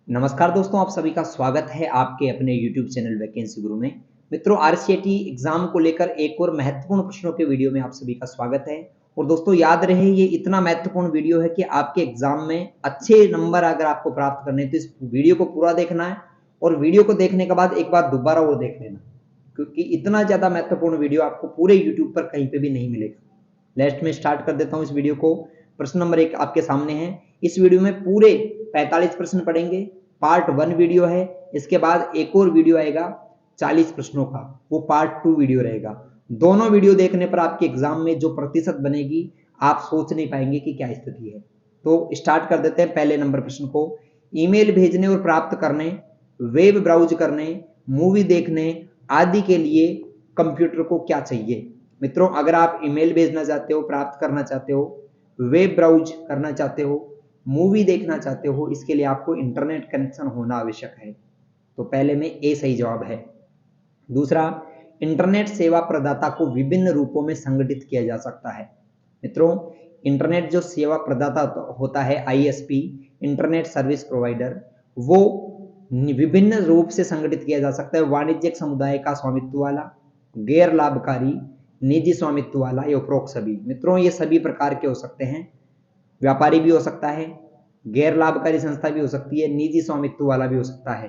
नमस्कार दोस्तों, आप सभी का स्वागत है आपके अपने YouTube चैनल वैकेंसी गुरु में। मित्रों, आरसीईटी एग्जाम को लेकर एक और महत्वपूर्ण प्रश्नों के वीडियो में आप सभी का स्वागत है। और दोस्तों याद रहे, ये इतना महत्वपूर्ण वीडियो है कि आपके एग्जाम में अच्छे नंबर अगर आपको प्राप्त करने हैं तो इस वीडियो को पूरा देखना है और वीडियो को देखने के बाद एक बार दोबारा वो देख लेना, क्योंकि इतना ज्यादा महत्वपूर्ण वीडियो आपको पूरे यूट्यूब पर कहीं पे भी नहीं मिलेगा। लेट्स में स्टार्ट कर देता हूँ इस वीडियो को। प्रश्न नंबर 1 आपके सामने है। इस वीडियो में पूरे 45 प्रश्न पढ़ेंगे। पार्ट 1 वीडियो है, इसके बाद एक और वीडियो आएगा 40 प्रश्नों का, वो पार्ट 2 वीडियो रहेगा। दोनों वीडियो देखने पर आपके एग्जाम में जो प्रतिशत बनेगी आप सोच नहीं पाएंगे कि क्या स्थिति है। तो स्टार्ट कर देते हैं पहले नंबर प्रश्न को। ईमेल भेजने और प्राप्त करने, वेब ब्राउज करने, मूवी देखने आदि के लिए कंप्यूटर को क्या चाहिए? मित्रों, अगर आप ईमेल भेजना चाहते हो, प्राप्त करना चाहते हो, वेब ब्राउज करना चाहते हो, मूवी देखना चाहते हो, इसके लिए आपको इंटरनेट कनेक्शन होना आवश्यक है। तो पहले में ए सही जवाब है। दूसरा, इंटरनेट सेवा प्रदाता को विभिन्न रूपों में संगठित किया जा सकता है। मित्रों, इंटरनेट जो सेवा प्रदाता होता है, आईएसपी, इंटरनेट सर्विस प्रोवाइडर, वो विभिन्न रूप से संगठित किया जा सकता है। वाणिज्यिक समुदाय का स्वामित्व वाला, गैर लाभकारी, निजी स्वामित्व वाला, या उपरोक्त सभी। मित्रों, ये सभी प्रकार के हो सकते हैं। व्यापारी भी हो सकता है, गैर लाभकारी संस्था भी हो सकती है, निजी स्वामित्व वाला भी हो सकता है।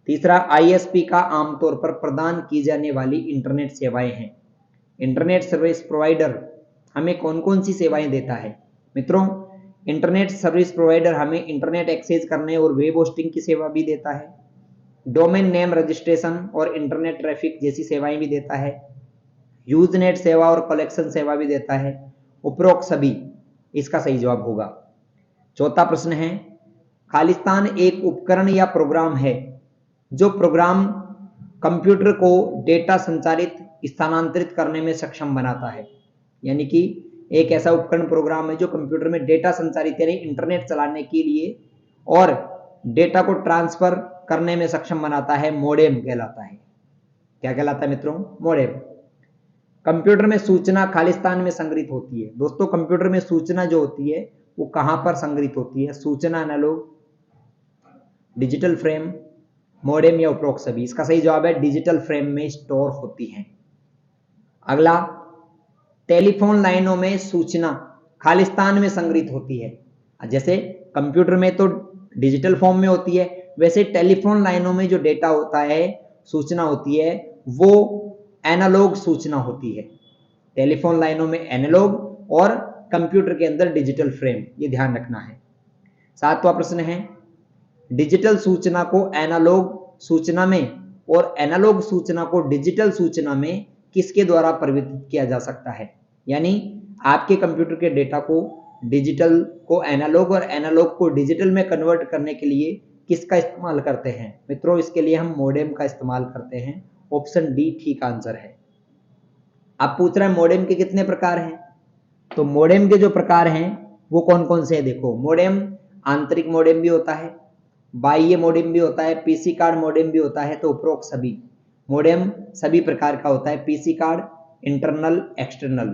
तीसरा, आईएसपी का आमतौर पर प्रदान की जाने वाली इंटरनेट सेवाएं हैं। इंटरनेट सर्विस प्रोवाइडर हमें कौन कौन सी सेवाएं देता है? मित्रों, इंटरनेट सर्विस प्रोवाइडर हमें इंटरनेट एक्सेस करने और वेब होस्टिंग की सेवा भी देता है, डोमेन नेम रजिस्ट्रेशन और इंटरनेट ट्रैफिक जैसी सेवाएं भी देता है, यूजनेट सेवा और कलेक्शन सेवा भी देता है। उपरोक्त सभी इसका सही जवाब होगा। चौथा प्रश्न है, खालिस्तान एक उपकरण या प्रोग्राम है जो प्रोग्राम कंप्यूटर को डेटा संचारित स्थानांतरित करने में सक्षम बनाता है। यानी कि एक ऐसा उपकरण प्रोग्राम है जो कंप्यूटर में डेटा संचारित यानी इंटरनेट चलाने के लिए और डेटा को ट्रांसफर करने में सक्षम बनाता है। मोडेम कहलाता है। क्या कहलाता है मित्रों? मोडेम। कंप्यूटर में सूचना खालिस्तान में संग्रहित होती है। दोस्तों, कंप्यूटर में सूचना जो होती है वो कहां पर संग्रहित होती है? सूचना एनालॉग, डिजिटल फ्रेम, मोडेम या उपरोक्त सभी। इसका सही जवाब है डिजिटल फ्रेम में स्टोर होती है। अगला, टेलीफोन लाइनों में सूचना खालिस्तान में संग्रहित होती है। जैसे कंप्यूटर में तो डिजिटल फॉर्म में होती है, वैसे टेलीफोन लाइनों में जो डेटा होता है, सूचना होती है, वो एनालॉग सूचना होती है। टेलीफोन लाइनों में एनालॉग और कंप्यूटर के अंदर डिजिटल फ्रेम, ये ध्यान रखना है। सातवां प्रश्न है, डिजिटल सूचना को एनालॉग सूचना में और एनालॉग सूचना को डिजिटल सूचना में किसके द्वारा परिवर्तित किया जा सकता है? यानी आपके कंप्यूटर के डेटा को डिजिटल को एनालॉग और एनालॉग को डिजिटल में कन्वर्ट करने के लिए किसका इस्तेमाल करते हैं? मित्रों, इसके लिए हम मोडेम का इस्तेमाल करते हैं। ऑप्शन डी ठीक आंसर है। आप पूछ रहे हैं मोडेम के कितने प्रकार हैं? तो मोडेम के जो प्रकार हैं वो कौन कौन से हैं? देखो, मोडेम आंतरिक मोडेम भी होता है, बाह्य मोडेम भी होता है, पीसी कार्ड मोडेम भी होता है। तो उपरोक्त सभी मोडेम सभी प्रकार का होता है, पीसी कार्ड, इंटरनल, एक्सटर्नल।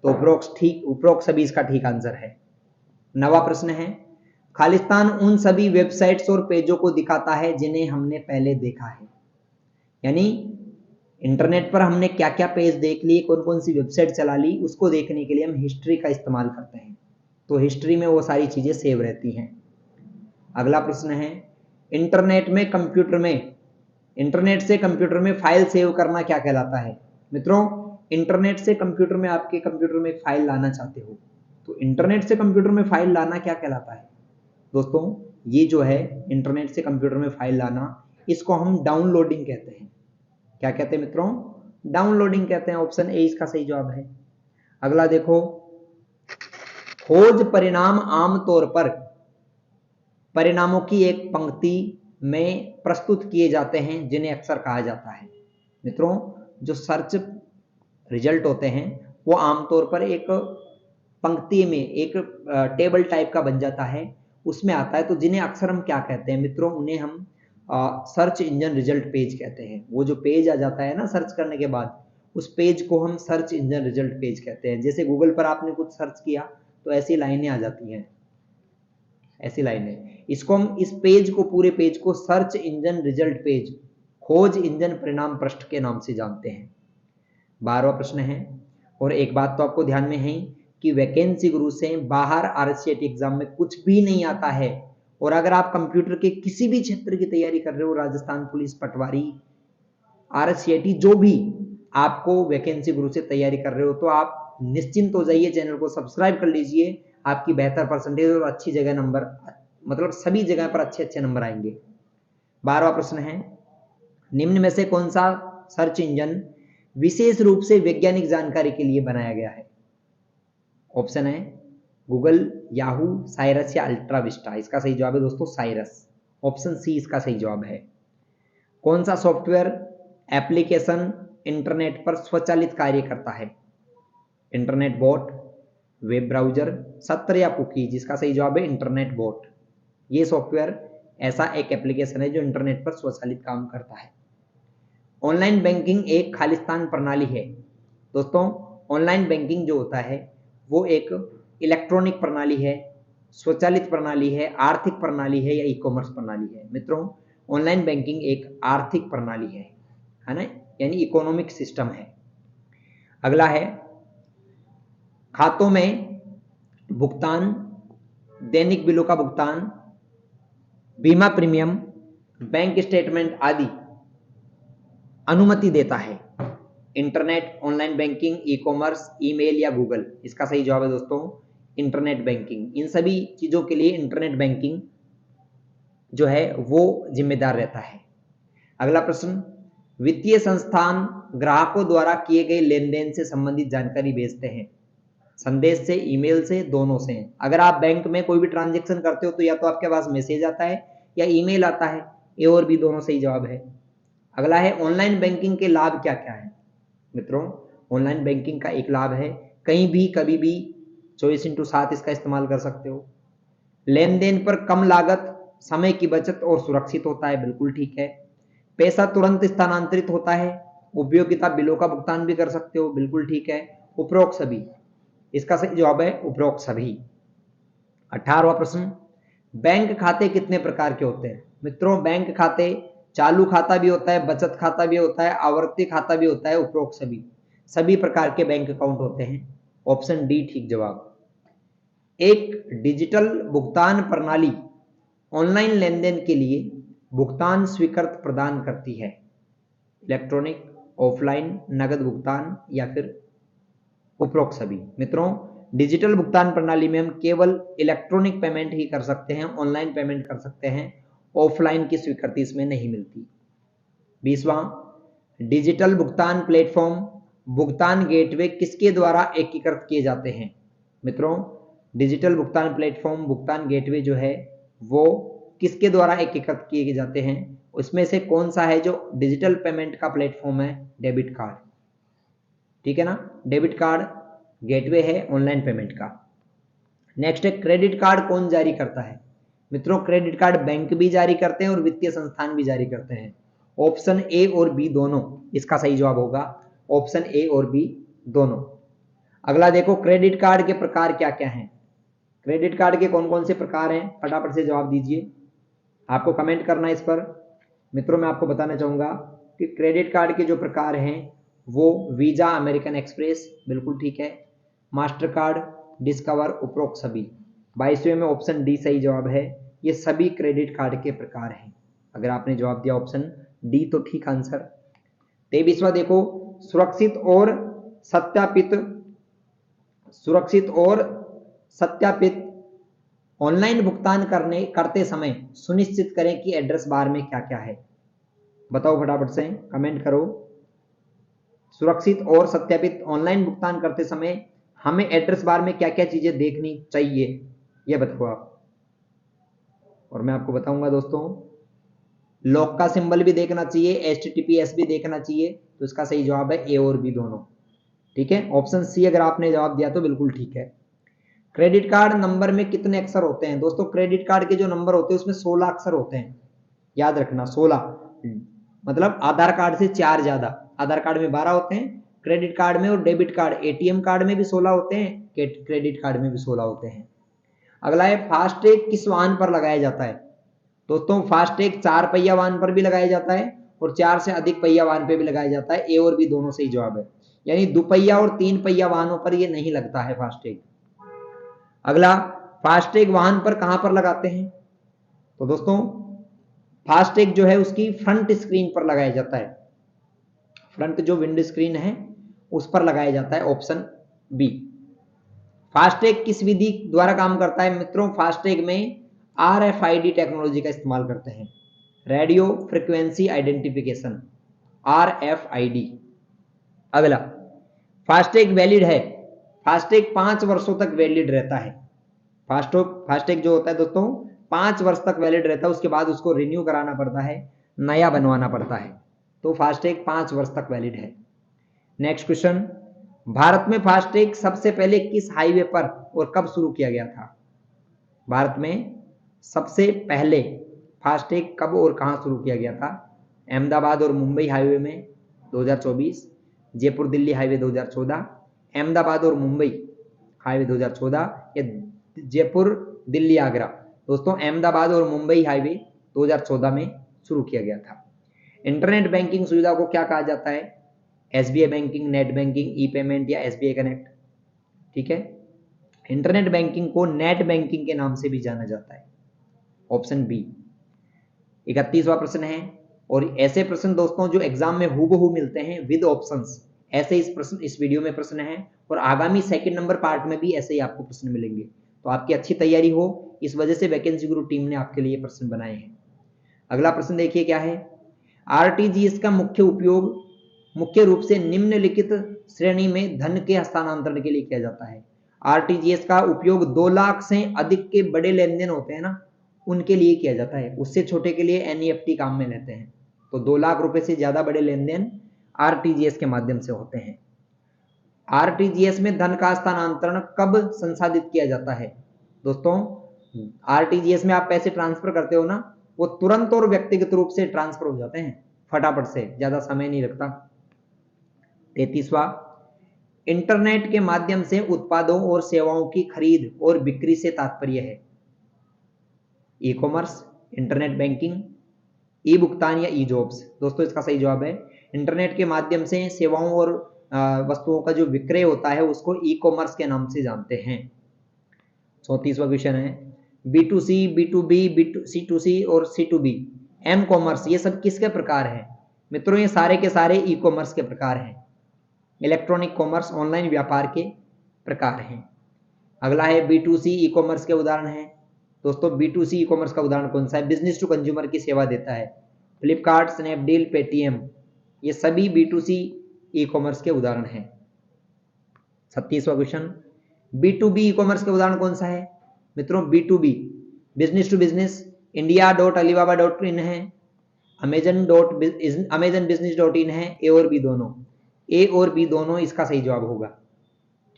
तो उपरोक्त सभी इसका ठीक आंसर है। नवा प्रश्न है, खालिस्तान उन सभी वेबसाइट्स और पेजों को दिखाता है जिन्हें हमने पहले देखा है। यानी इंटरनेट पर हमने क्या क्या पेज देख लिए, कौन कौन सी वेबसाइट चला ली, उसको देखने के लिए हम हिस्ट्री का इस्तेमाल करते हैं। तो हिस्ट्री में वो सारी चीजें सेव रहती हैं। अगला प्रश्न है, इंटरनेट से कंप्यूटर में फाइल सेव करना क्या कहलाता है? मित्रों, इंटरनेट से कंप्यूटर में आपके कंप्यूटर में फाइल लाना चाहते हो, तो इंटरनेट से कंप्यूटर में फाइल लाना क्या कहलाता है? दोस्तों, ये जो है इंटरनेट से कंप्यूटर में फाइल लाना, इसको हम डाउनलोडिंग कहते हैं। क्या कहते हैं मित्रों? डाउनलोडिंग कहते हैं। ऑप्शन ए इसका सही जवाब है। अगला देखो, खोज परिणाम आमतौर पर परिणामों की एक पंक्ति में प्रस्तुत किए जाते हैं जिन्हें अक्सर कहा जाता है। मित्रों, जो सर्च रिजल्ट होते हैं वो आमतौर पर एक पंक्ति में एक टेबल टाइप का बन जाता है, उसमें आता है। तो जिन्हें अक्सर हम क्या कहते हैं मित्रों? उन्हें हम सर्च इंजन रिजल्ट पेज कहते हैं। वो जो पेज आ जाता है ना सर्च करने के बाद, उस पेज को हम सर्च इंजन रिजल्ट पेज कहते हैं। जैसे गूगल पर आपने कुछ सर्च किया तो ऐसी लाइनें आ जाती हैं, ऐसी लाइन है। इसको हम इस पेज को, पूरे पेज को सर्च इंजन रिजल्ट पेज, खोज इंजन परिणाम पृष्ठ के नाम से जानते हैं। 12वां प्रश्न है, और एक बात तो आपको ध्यान में है कि वैकेंसी गुरु से बाहर आरएससीआईटी एग्जाम में कुछ भी नहीं आता है। और अगर आप कंप्यूटर के किसी भी क्षेत्र की तैयारी कर रहे हो, राजस्थान पुलिस, पटवारी, आरएससीआईटी, जो भी आपको वैकेंसी गुरु से तैयारी कर रहे हो, तो आप निश्चिंत हो जाइए, चैनल को सब्सक्राइब कर लीजिए। आपकी बेहतर परसेंटेज और अच्छी जगह नंबर, मतलब सभी जगह पर अच्छे अच्छे नंबर आएंगे। 12वां प्रश्न है, निम्न में से कौन सा सर्च इंजन विशेष रूप से वैज्ञानिक जानकारी के लिए बनाया गया है? ऑप्शन है गूगल, याहू, साइरस या अल्ट्रा विस्टा। इसका सही जवाब है दोस्तों साइरस। ऑप्शन सी इसका सही जवाब है। कौन सा सॉफ्टवेयर एप्लीकेशन इंटरनेट पर स्वचालित कार्य करता है? इंटरनेट बोट, वेब ब्राउजर, सत्र या कुकी। जिसका सही जवाब है इंटरनेट बोट। ये सॉफ्टवेयर ऐसा एक एप्लीकेशन है जो इंटरनेट पर स्वचालित काम करता है। ऑनलाइन बैंकिंग एक खालिस्तान प्रणाली है। दोस्तों, ऑनलाइन बैंकिंग जो होता है वो एक इलेक्ट्रॉनिक प्रणाली है, स्वचालित प्रणाली है, आर्थिक प्रणाली है या ई कॉमर्स प्रणाली है? मित्रों, ऑनलाइन बैंकिंग एक आर्थिक प्रणाली है ना, यानी इकोनॉमिक सिस्टम है। अगला है, खातों में भुगतान, दैनिक बिलों का भुगतान, बीमा प्रीमियम, बैंक स्टेटमेंट आदि अनुमति देता है? Internet, online banking, e commerce, email या गूगल। इसका सही जवाब है दोस्तों इंटरनेट बैंकिंग। इन सभी चीजों के लिए इंटरनेट बैंकिंग जो है वो जिम्मेदार रहता है। अगला प्रश्न, वित्तीय संस्थान ग्राहकों द्वारा किए गए लेन देन से संबंधित जानकारी भेजते हैं? संदेश से, ईमेल से, दोनों से। अगर आप बैंक में कोई भी ट्रांजेक्शन करते हो तो या तो आपके पास मैसेज आता है या ईमेल आता है। ए और बी दोनों सही जवाब है। अगला है, ऑनलाइन बैंकिंग के लाभ क्या क्या है? मित्रों, ऑनलाइन बैंकिंग का एक लाभ है कहीं भी कभी भी 24/7 इसका इस्तेमाल कर सकते हो। लेन देन पर कम लागत, समय की बचत और सुरक्षित होता है, बिल्कुल ठीक है। पैसा तुरंत स्थानांतरित होता है, उपयोगिता बिलों का भुगतान भी कर सकते हो, बिल्कुल ठीक है। उपरोक्त सभी, इसका सही जवाब है उपरोक्त सभी। 18वां प्रश्न, बैंक खाते कितने प्रकार के होते हैं? मित्रों, बैंक खाते चालू खाता भी होता है, बचत खाता भी होता है, आवर्ती खाता भी होता है, उपरोक्त सभी प्रकार के बैंक अकाउंट होते हैं। ऑप्शन डी ठीक जवाब। एक डिजिटल भुगतान प्रणाली ऑनलाइन लेनदेन के लिए भुगतान स्वीकृत प्रदान करती है? इलेक्ट्रॉनिक, ऑफलाइन, नगद भुगतान या फिर उपरोक्त सभी? मित्रों, डिजिटल भुगतान प्रणाली में हम केवल इलेक्ट्रॉनिक पेमेंट ही कर सकते हैं, ऑनलाइन पेमेंट कर सकते हैं, ऑफलाइन की स्वीकृति इसमें नहीं मिलती। 20वां, डिजिटल भुगतान प्लेटफॉर्म भुगतान गेटवे किसके द्वारा एकीकृत किए जाते हैं? मित्रों, डिजिटल भुगतान प्लेटफॉर्म भुगतान गेटवे जो है वो किसके द्वारा एकीकृत किए जाते हैं? उसमें से कौन सा है जो डिजिटल पेमेंट का प्लेटफॉर्म है? डेबिट कार्ड, ठीक है ना, डेबिट कार्ड गेटवे है ऑनलाइन पेमेंट का। नेक्स्ट है, क्रेडिट कार्ड कौन जारी करता है? मित्रों, क्रेडिट कार्ड बैंक भी जारी करते हैं और वित्तीय संस्थान भी जारी करते हैं। ऑप्शन ए और बी दोनों इसका सही जवाब होगा। ऑप्शन ए और बी दोनों। अगला देखो, क्रेडिट कार्ड के प्रकार क्या क्या हैं? क्रेडिट कार्ड के कौन कौन से प्रकार हैं? फटाफट से जवाब दीजिए, आपको कमेंट करना है इस पर। मित्रों, मैं आपको बताना चाहूंगा कि क्रेडिट कार्ड के जो प्रकार हैं वो वीजा, अमेरिकन एक्सप्रेस, बिल्कुल ठीक है, मास्टर कार्ड, डिस्कवर, उपरोक्त सभी। 22वें में ऑप्शन डी सही जवाब है। ये सभी क्रेडिट कार्ड के प्रकार हैं। अगर आपने जवाब दिया ऑप्शन डी तो ठीक आंसर। 23वां देखो, सुरक्षित और सत्यापित ऑनलाइन भुगतान करते समय सुनिश्चित करें कि एड्रेस बार में क्या क्या है? बताओ फटाफट से, कमेंट करो। सुरक्षित और सत्यापित ऑनलाइन भुगतान करते समय हमें एड्रेस बार में क्या क्या चीजें देखनी चाहिए, यह बताओ आप। और मैं आपको बताऊंगा दोस्तों, लॉक का सिंबल भी देखना चाहिए, HTTPS भी देखना चाहिए। तो इसका सही जवाब है ए और बी दोनों, ठीक है। ऑप्शन सी अगर आपने जवाब दिया तो बिल्कुल ठीक है। क्रेडिट कार्ड नंबर में कितने अक्षर होते हैं? दोस्तों, क्रेडिट कार्ड के जो नंबर होते हैं उसमें 16 अक्षर होते हैं, याद रखना 16, मतलब आधार कार्ड से 4 ज्यादा। आधार कार्ड में 12 होते हैं क्रेडिट कार्ड में, और डेबिट कार्ड ATM कार्ड में भी 16 होते हैं, क्रेडिट कार्ड में भी 16 होते हैं। अगला है फास्टैग किस वाहन पर लगाया जाता है? दोस्तों फास्टैग 4 पहिया वाहन पर भी लगाया जाता है और 4 से अधिक पहिया वाहन पे भी लगाया जाता है। ए और बी दोनों सही जवाब है, यानी दुपहिया और 3 पहिया वाहनों पर ये नहीं लगता है फास्टैग। अगला, फास्टैग वाहन पर कहां पर लगाते हैं? तो दोस्तों फास्टैग जो है उसकी फ्रंट स्क्रीन पर लगाया जाता है, फ्रंट जो विंडो स्क्रीन है उस पर लगाया जाता है, ऑप्शन बी। फास्टैग किस विधि द्वारा काम करता है? मित्रों फास्टैग में RFID टेक्नोलॉजी का इस्तेमाल करते हैं, रेडियो फ्रीक्वेंसी आइडेंटिफिकेशन, RFID। अगला, फास्टैग वैलिड है? फास्टैग 5 वर्षों तक वैलिड रहता है। फास्टैग जो होता है दोस्तों 5 वर्ष तक वैलिड रहता है, उसके बाद उसको रिन्यू कराना पड़ता है, नया बनवाना पड़ता है। तो फास्टैग 5 वर्ष तक वैलिड है। नेक्स्ट क्वेश्चन, भारत में फास्टैग सबसे पहले किस हाईवे पर और कब शुरू किया गया था? भारत में सबसे पहले फास्टैग कब और कहां शुरू किया गया था? अहमदाबाद और मुंबई हाईवे में 2024, जयपुर दिल्ली हाईवे 2014, अहमदाबाद और मुंबई हाईवे 2014 या जयपुर दिल्ली आगरा? दोस्तों अहमदाबाद और मुंबई हाईवे 2014 में शुरू किया गया था। इंटरनेट बैंकिंग सुविधा को क्या कहा जाता है? SBI बैंकिंग, नेट बैंकिंग, ई पेमेंट या SBI कनेक्ट? ठीक है, इंटरनेट बैंकिंग को नेट बैंकिंग के नाम से भी जाना जाता है, ऑप्शन बी। 31वां प्रश्न है, और ऐसे प्रश्न दोस्तों जो एग्जाम में हूबहू मिलते हैं विद ऑप्शंस, ऐसे इस वीडियो में प्रश्न है, और आगामी सेकंड नंबर पार्ट में भी ऐसे ही आपको प्रश्न मिलेंगे। तो आपकी अच्छी तैयारी हो, इस वजह से वैकेंसी गुरु टीम ने आपके लिए प्रश्न बनाए हैं। अगला प्रश्न देखिए क्या है, RTGS का मुख्य उपयोग मुख्य रूप से निम्नलिखित श्रेणी में धन के हस्तांतरण के लिए किया जाता है। RTGS का उपयोग 2 लाख से अधिक के बड़े लेन देन होते हैं ना, उनके लिए किया जाता है, उससे छोटे के लिए NEFT काम में लेते हैं। तो 2 लाख रुपए से ज्यादा बड़े लेन देन RTGS के माध्यम से होते हैं। RTGS में धन का हस्तांतरण कब संसाधित किया जाता है? दोस्तों RTGS में आप पैसे ट्रांसफर करते हो ना, वो तुरंत और व्यक्तिगत रूप से ट्रांसफर हो जाते हैं, फटाफट से, ज्यादा समय नहीं लगता। 33वां, इंटरनेट के माध्यम से उत्पादों और सेवाओं की खरीद और बिक्री से तात्पर्य है? ई कॉमर्स, इंटरनेट बैंकिंग, ई भुगतान या ई जॉब्स? दोस्तों इसका सही जवाब है इंटरनेट के माध्यम से सेवाओं और वस्तुओं का जो विक्रय होता है उसको ई कॉमर्स के नाम से जानते हैं। 34वां क्वेश्चन है, B2C, B2B, C2C और C2B, M कॉमर्स, ये सब किसके प्रकार है? मित्रों ये सारे के सारे ई कॉमर्स के प्रकार हैं, इलेक्ट्रॉनिक कॉमर्स, ऑनलाइन व्यापार के प्रकार हैं। अगला है B2C ई कॉमर्स के उदाहरण है। दोस्तों B2C ई कॉमर्स का उदाहरण कौन सा है? बिजनेस टू कंज्यूमर की सेवा देता है, फ्लिपकार्ट, स्नैपडील, पेटीएम, ये सभी B2C ई कॉमर्स के उदाहरण हैं। 37वां क्वेश्चन, B2B ई कॉमर्स के उदाहरण कौन सा है? मित्रों B2B, business to business, India.Alibaba.in है, Amazon.business.in है, ए और बी दोनों, ए और बी दोनों इसका सही जवाब होगा,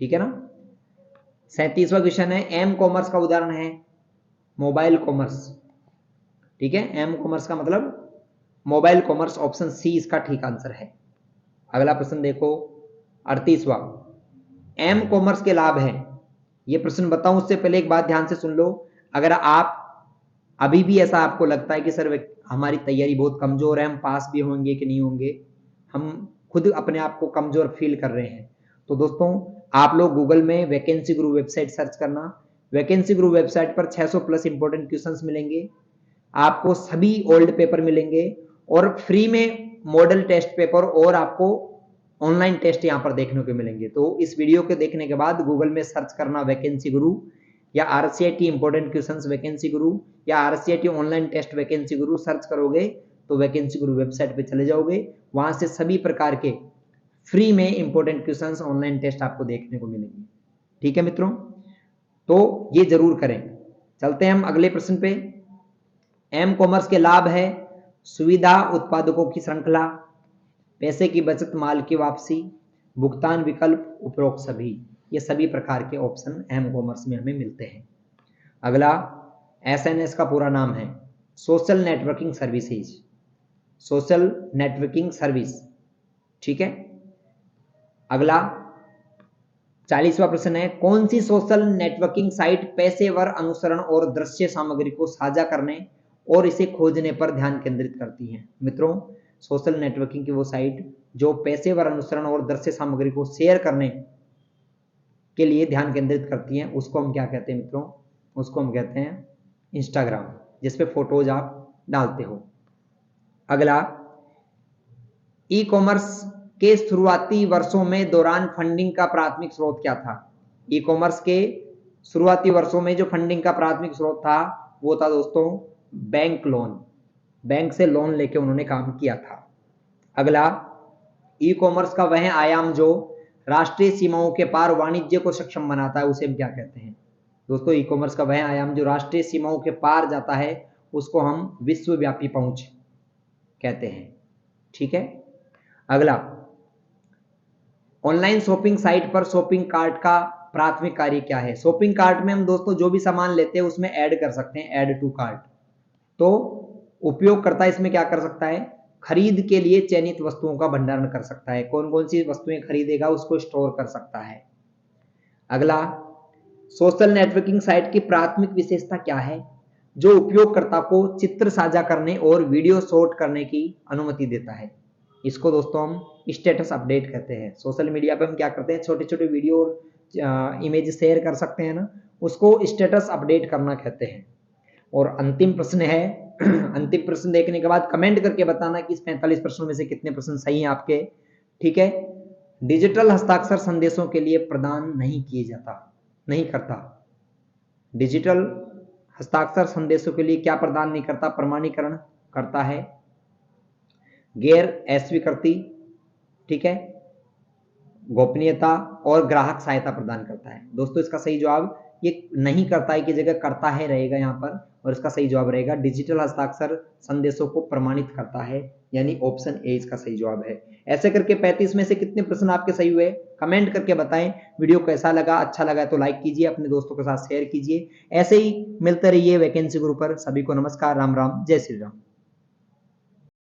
ठीक है ना। 37वां क्वेश्चन है, एम कॉमर्स का उदाहरण है मोबाइल कॉमर्स, ठीक है, एम कॉमर्स का मतलब मोबाइल कॉमर्स, ऑप्शन सी इसका ठीक आंसर है। अगला प्रश्न देखो 38वां, एम कॉमर्स के लाभ हैं, ये प्रश्न बताऊं उससे पहले एक बात ध्यान से सुन लो। अगर आप अभी भी ऐसा आपको लगता है कि सर हमारी तैयारी बहुत कमजोर है, हम पास भी होंगे कि नहीं होंगे, हम खुद अपने आप को कमजोर फील कर रहे हैं, तो दोस्तों आप लोग गूगल में वैकेंसी गुरु वेबसाइट सर्च करना। वैकेंसी गुरु वेबसाइट पर 600 प्लस इंपॉर्टेंट क्वेश्चंस मिलेंगे, आपको सभी ओल्ड पेपर मिलेंगे और फ्री में मॉडल टेस्ट पेपर और आपको ऑनलाइन टेस्ट यहां पर देखने को मिलेंगे। तो इस वीडियो को देखने के बाद गूगल में सर्च करना वैकेंसी गुरु या RCIT इंपॉर्टेंट क्वेश्चंस वैकेंसी गुरु या RCIT ऑनलाइन टेस्ट वैकेंसी गुरु सर्च करोगे तो वैकेंसी गुरु वेबसाइट पे चले जाओगे, वहां से सभी प्रकार के फ्री में इंपॉर्टेंट क्वेश्चंस ऑनलाइन टेस्ट आपको देखने को मिलेंगे, ठीक है मित्रों, तो ये जरूर करें। चलते हैं हम अगले प्रश्न पे। एम कॉमर्स के लाभ है सुविधा, उत्पादकों की श्रृंखला, पैसे की बचत, माल की वापसी, भुगतान विकल्प, उपरोक्त सभी, ये सभी प्रकार के ऑप्शन एम कॉमर्स में हमें मिलते हैं। अगला SNS का पूरा नाम है social networking services, social networking service, ठीक है। अगला 40वां प्रश्न है, कौन सी सोशल नेटवर्किंग साइट पेशेवर अनुसरण और दृश्य सामग्री को साझा करने और इसे खोजने पर ध्यान केंद्रित करती है? मित्रों, सोशल नेटवर्किंग की वो साइट जो पेशेवर अनुसरण और दृश्य सामग्री को शेयर करने के लिए ध्यान केंद्रित करती है, उसको हम क्या कहते हैं मित्रों? उसको हम कहते हैं इंस्टाग्राम, जिसपे फोटोज आप डालते हो। अगला, ई कॉमर्स के शुरुआती वर्षों में दौरान फंडिंग का प्राथमिक स्रोत क्या था? ई कॉमर्स के शुरुआती वर्षों में जो फंडिंग का प्राथमिक स्रोत था वो था दोस्तों बैंक लोन। बैंक से लोन लेके उन्होंने काम किया था। अगला, ई कॉमर्स का वह आयाम जो राष्ट्रीय सीमाओं के पार वाणिज्य को सक्षम बनाता है, उसे हम क्या कहते हैं? दोस्तों, ई कॉमर्स का वह आयाम जो राष्ट्रीय सीमाओं के पार जाता है उसको हम विश्वव्यापी पहुंच कहते हैं। ठीक है। अगला, ऑनलाइन शॉपिंग साइट पर शॉपिंग कार्ट का प्राथमिक कार्य क्या है? शॉपिंग कार्ट में हम दोस्तों जो भी सामान लेते हैं उसमें ऐड कर सकते हैं, ऐड टू कार्ट। तो उपयोगकर्ता इसमें क्या कर सकता है? खरीद के लिए चयनित वस्तुओं का भंडारण कर सकता है। कौन कौन सी वस्तुएं खरीदेगा उसको स्टोर कर सकता है। अगला, सोशल नेटवर्किंग साइट की प्राथमिक विशेषता क्या है? जो उपयोगकर्ता को चित्र साझा करने और वीडियो शॉट करने की अनुमति देता है। इसको दोस्तों हम स्टेटस अपडेट कहते हैं। सोशल मीडिया पे हम क्या करते हैं? छोटे छोटे वीडियो और इमेज शेयर कर सकते हैं ना, उसको स्टेटस अपडेट करना कहते हैं। और अंतिम प्रश्न है अंतिम प्रश्न देखने के बाद कमेंट करके बताना कि इस 45 प्रश्नों में से कितने प्रश्न सही हैं आपके। ठीक है। डिजिटल हस्ताक्षर संदेशों के लिए प्रदान नहीं करता। डिजिटल हस्ताक्षर संदेशों के लिए क्या प्रदान नहीं करता? प्रमाणीकरण करता है, गैर अस्वीकृति, ठीक है, गोपनीयता और ग्राहक सहायता प्रदान करता है। दोस्तों, इसका सही जवाब ये नहीं करता है की जगह करता है रहेगा यहाँ पर, और इसका सही जवाब रहेगा डिजिटल हस्ताक्षर संदेशों को प्रमाणित करता है, यानी ऑप्शन ए इसका सही जवाब है। ऐसे करके 35 में से कितने प्रश्न आपके सही हुए कमेंट करके बताएं। वीडियो कैसा लगा? अच्छा लगा तो लाइक कीजिए, अपने दोस्तों के साथ शेयर कीजिए। ऐसे ही मिलते रहिए वैकेंसी गुरु पर। सभी को नमस्कार, राम राम, जय श्री राम।